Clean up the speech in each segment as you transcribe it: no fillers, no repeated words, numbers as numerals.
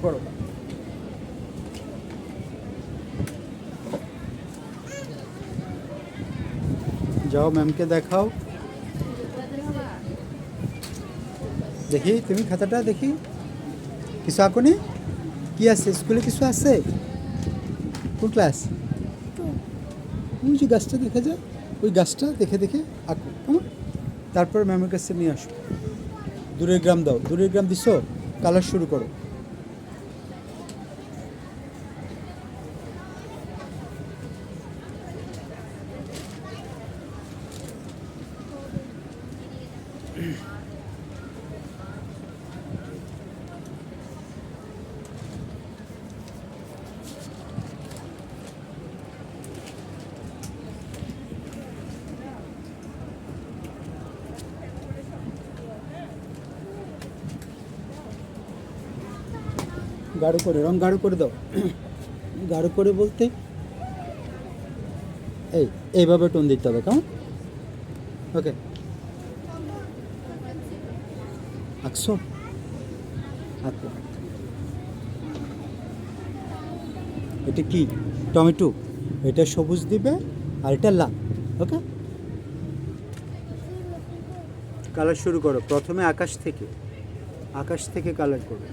করো। যাও ম্যামকে দেখাও। দেখি তুমি খাতাটা দেখি, কিছু আঁকোনি? কি আছে স্কুলে, কিছু আছে? কোন ক্লাস? ওই যে গাছটা দেখা যায়, ওই গাছটা দেখে দেখে আঁকো, কেমন? তারপর ম্যামের কাছে নিয়ে আসো। দূরের গ্রাম দাও, দূরের গ্রাম দিছো, কালার শুরু করো। গাঢ় করে, রং গাঢ় করে দাও। গাঢ় করে বলতে এইভাবে টোন দিতে হবে, কেমন? ওকে, আঁকছো? আঁকো। এটা কি? টমেটো। এটা সবুজ দিবে আর এটা লাল। ওকে, কালার শুরু করো। প্রথমে আকাশ থেকে, আকাশ থেকে কালার করো।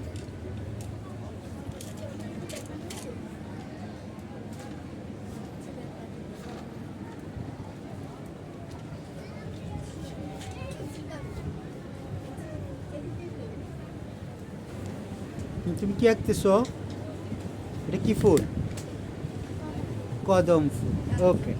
তুমি কি আঁকতেছো? এটা কি ফুল? কদম ফুল। ওকে।